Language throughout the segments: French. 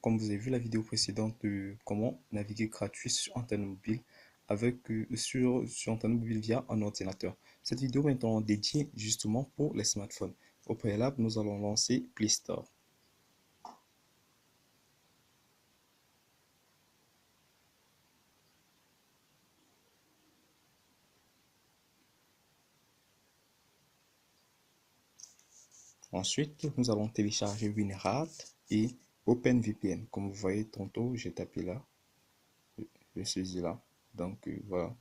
Comme vous avez vu la vidéo précédente de comment naviguer gratuit sur Internet mobile sur Internet mobile via un ordinateur. Cette vidéo est maintenant dédiée justement pour les smartphones. Au préalable, nous allons lancer Play Store. Ensuite, nous allons télécharger WinRAR et OpenVPN. Comme vous voyez, tantôt, j'ai tapé là, je suis là. Donc, voilà.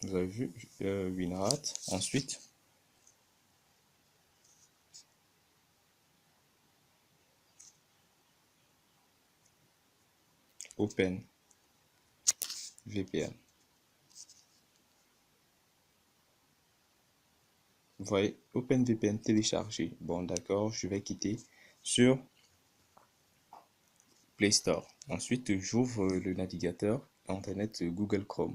Vous avez vu WinRAR. Ensuite, OpenVPN. Vous voyez, OpenVPN téléchargé. Bon, d'accord, je vais quitter sur Play Store. Ensuite, j'ouvre le navigateur Internet Google Chrome.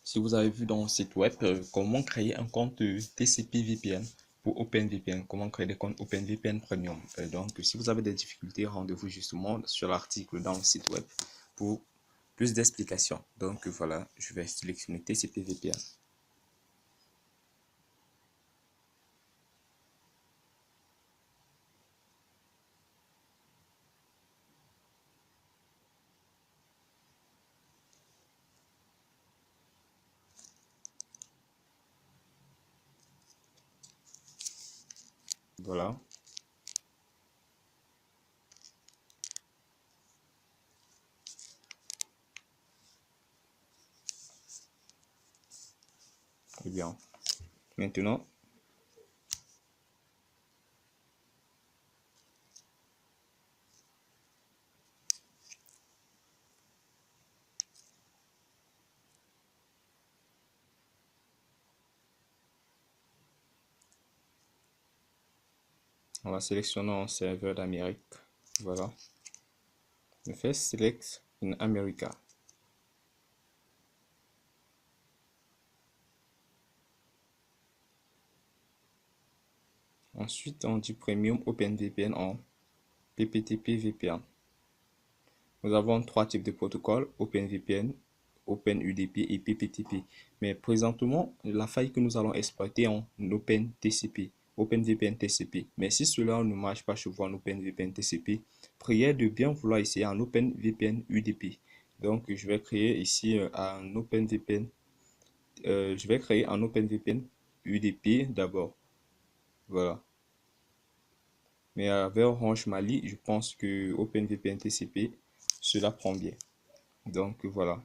Si vous avez vu dans le site web comment créer un compte TCP VPN pour OpenVPN, comment créer des comptes OpenVPN Premium. Donc, si vous avez des difficultés, rendez-vous justement sur l'article dans le site web pour plus d'explications. Donc, voilà, je vais sélectionner TCP VPN. Voilà. Eh bien, maintenant, on va sélectionner un serveur d'Amérique. Voilà. Je fais Select in America. Ensuite, on dit Premium OpenVPN en PPTP VPN. Nous avons trois types de protocoles, OpenVPN, OpenUDP et PPTP. Mais présentement, la faille que nous allons exploiter en OpenTCP, OpenVPN TCP. Mais si cela ne marche pas chez vous en OpenVPN TCP, priez de bien vouloir essayer en OpenVPN UDP. Donc, je vais créer ici un OpenVPN. Je vais créer un OpenVPN UDP d'abord. Voilà. Mais avec Orange Mali, je pense que OpenVPN TCP, cela prend bien. Donc voilà.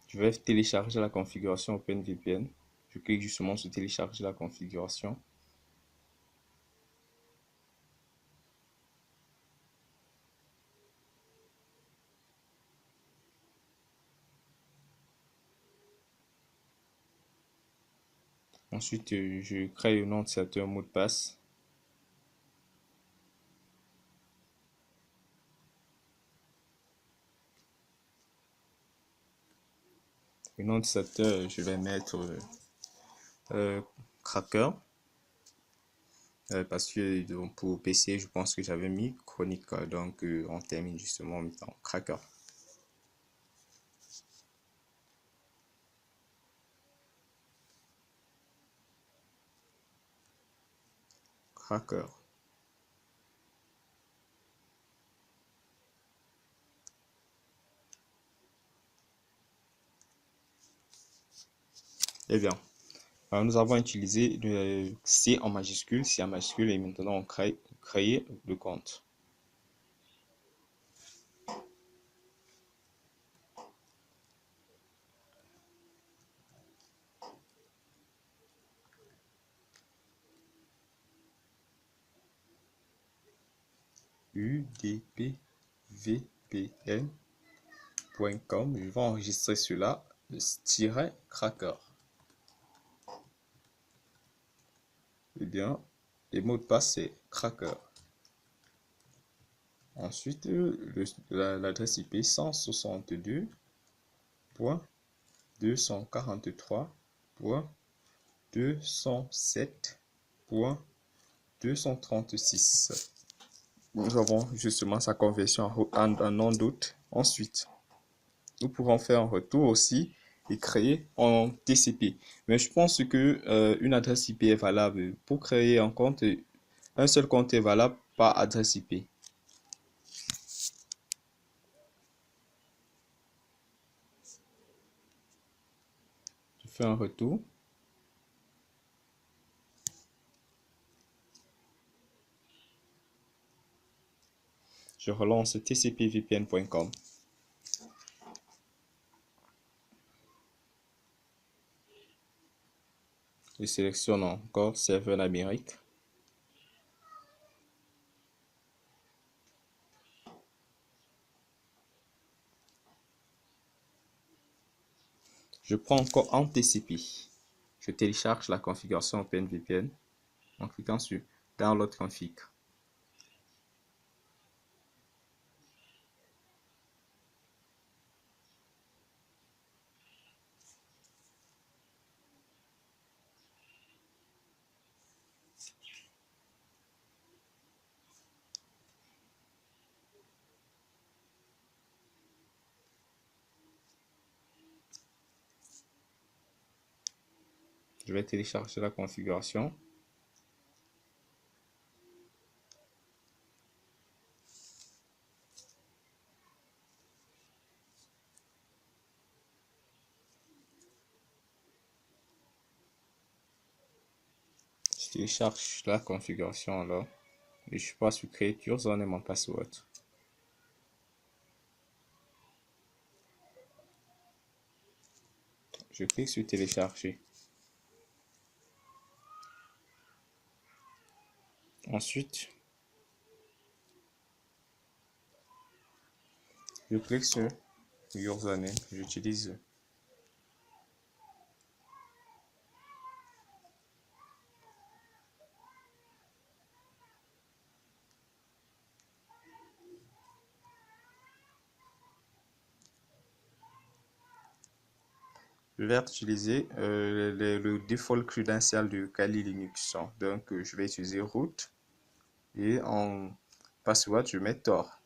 Je vais télécharger la configuration OpenVPN. Je clique justement sur télécharger la configuration. Ensuite, je crée un nom de serveur mot de passe. Le nom de serveur, je vais mettre Cracker. Parce que donc, pour PC, je pense que j'avais mis Chronique. Donc, on termine justement en mettant Cracker. Cracker. Eh bien, nous avons utilisé le C en majuscule, et maintenant on crée le compte. udpvpn.com. Je vais enregistrer cela, -cracker. Eh bien, Le mot de passe, c'est cracker. Ensuite, l'adresse IP 162.243.207.236. Nous avons justement sa conversion en nom d'hôte. Ensuite, nous pourrons faire un retour aussi et créer en TCP. Mais je pense que une adresse IP est valable. Pour créer un compte, un seul compte est valable par adresse IP. Je fais un retour. Je relance tcpvpn.com. Je sélectionne encore serveur d'Amérique. Je prends encore en TCP. Je télécharge la configuration OpenVPN en cliquant sur Download Config. Je vais télécharger la configuration. Je télécharge la configuration alors et je passe sur Create Username and Password. Je clique sur Télécharger. Ensuite, je clique sur Username. J'utilise je vais utiliser le default credential de Kali Linux. Donc, je vais utiliser root et en password, je mets Tor.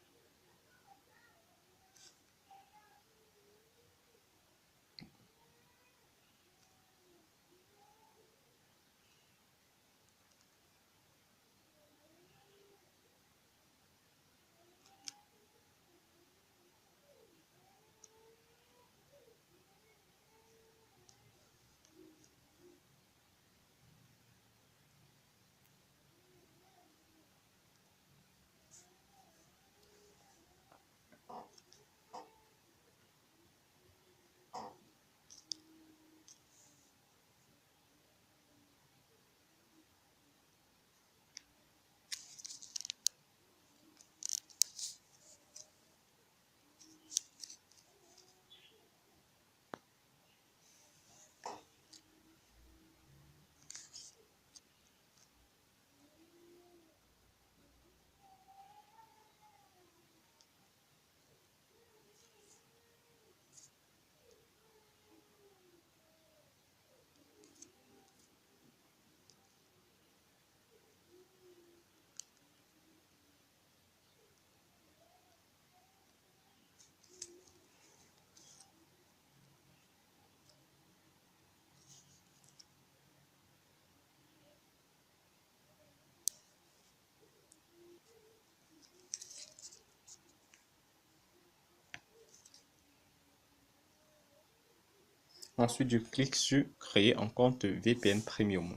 Ensuite, je clique sur Créer un compte VPN Premium.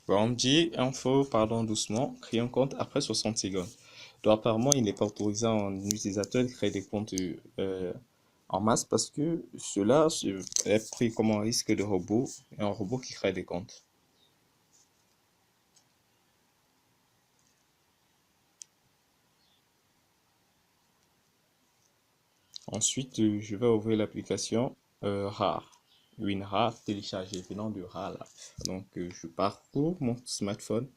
Bon, on me dit, info, pardon, doucement, créer un compte après 60 secondes. Donc apparemment, il n'est pas autorisé à un utilisateur de créer des comptes en masse parce que cela est pris comme un risque de robot et un robot qui crée des comptes. Ensuite, je vais ouvrir l'application RAR. WinRAR téléchargé venant de RAR Lab. Donc, je parcours mon smartphone.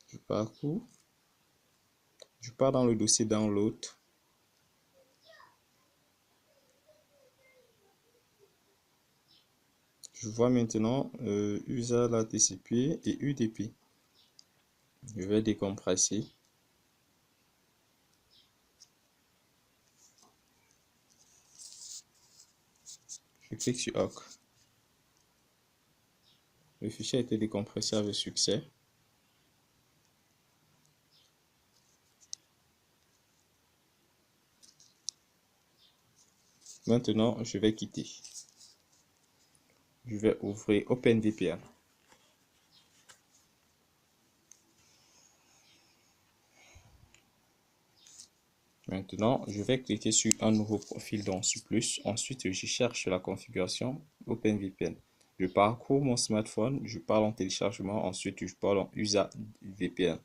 Je parcours. Je pars dans le dossier Download. Je vois maintenant USA, la TCP et UDP. Je vais décompresser. Je clique sur OK. Le fichier a été décompressé avec succès. Maintenant, je vais quitter. Je vais ouvrir OpenVPN. Maintenant, je vais cliquer sur un nouveau profil dans Plus. Ensuite, je cherche la configuration OpenVPN. Je parcours mon smartphone, je parle en téléchargement, ensuite je parle en USA VPN,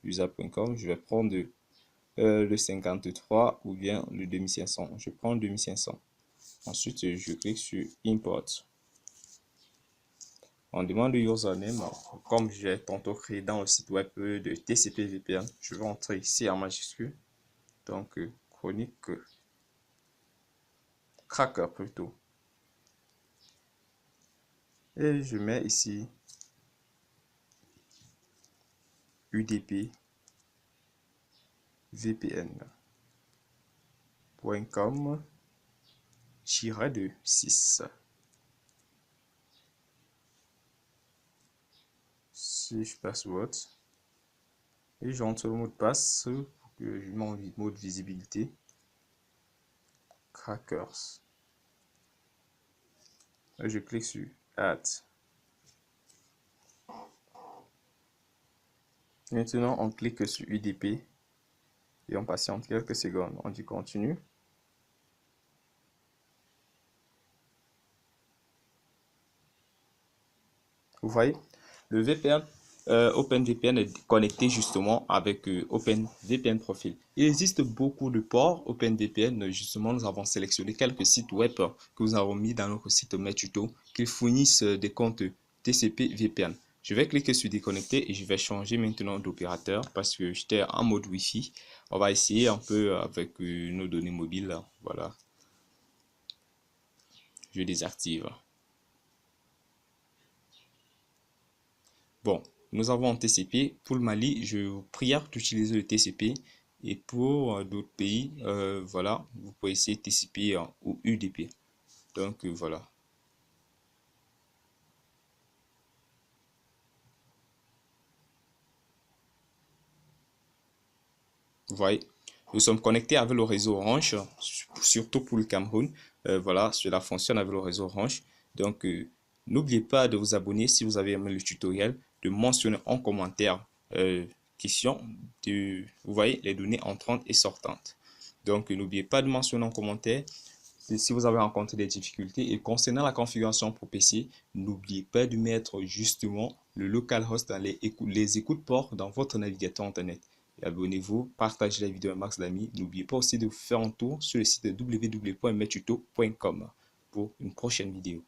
USA.com. Je vais prendre le 53 ou bien le 2500. Je prends le 2500. Ensuite, je clique sur Import. On demande le username. Comme j'ai tantôt créé dans le site web de TCP VPN, je vais entrer ici en majuscule. Donc, chronique cracker plutôt. Et je mets ici UDP VPN.com-6. Si je password et j'entre le mot de passe pour que je m'en mode visibilité crackers. Et je clique sur add. Maintenant on clique sur UDP et on patiente quelques secondes. On dit continue. Vous voyez, le VPN, OpenVPN est connecté justement avec OpenVPN Profil. Il existe beaucoup de ports OpenVPN. Justement, nous avons sélectionné quelques sites web que nous avons mis dans notre site MetTuto qui fournissent des comptes TCP VPN. Je vais cliquer sur déconnecter et je vais changer maintenant d'opérateur parce que j'étais en mode Wi-Fi. On va essayer un peu avec nos données mobiles. Voilà. Je désactive. Bon, nous avons un TCP. Pour le Mali, je vous prie d'utiliser le TCP. Et pour d'autres pays, voilà, vous pouvez essayer TCP ou UDP. Donc, voilà. Vous voyez, nous sommes connectés avec le réseau Orange, surtout pour le Cameroun. Voilà, cela fonctionne avec le réseau Orange. Donc, n'oubliez pas de vous abonner si vous avez aimé le tutoriel, de mentionner en commentaire question vous voyez, les données entrantes et sortantes. Donc, n'oubliez pas de mentionner en commentaire si vous avez rencontré des difficultés. Et concernant la configuration pour PC, n'oubliez pas de mettre justement le localhost dans les écoutes ports dans votre navigateur internet. Abonnez-vous, partagez la vidéo à un max d'amis. N'oubliez pas aussi de faire un tour sur le site www.mettuto.com pour une prochaine vidéo.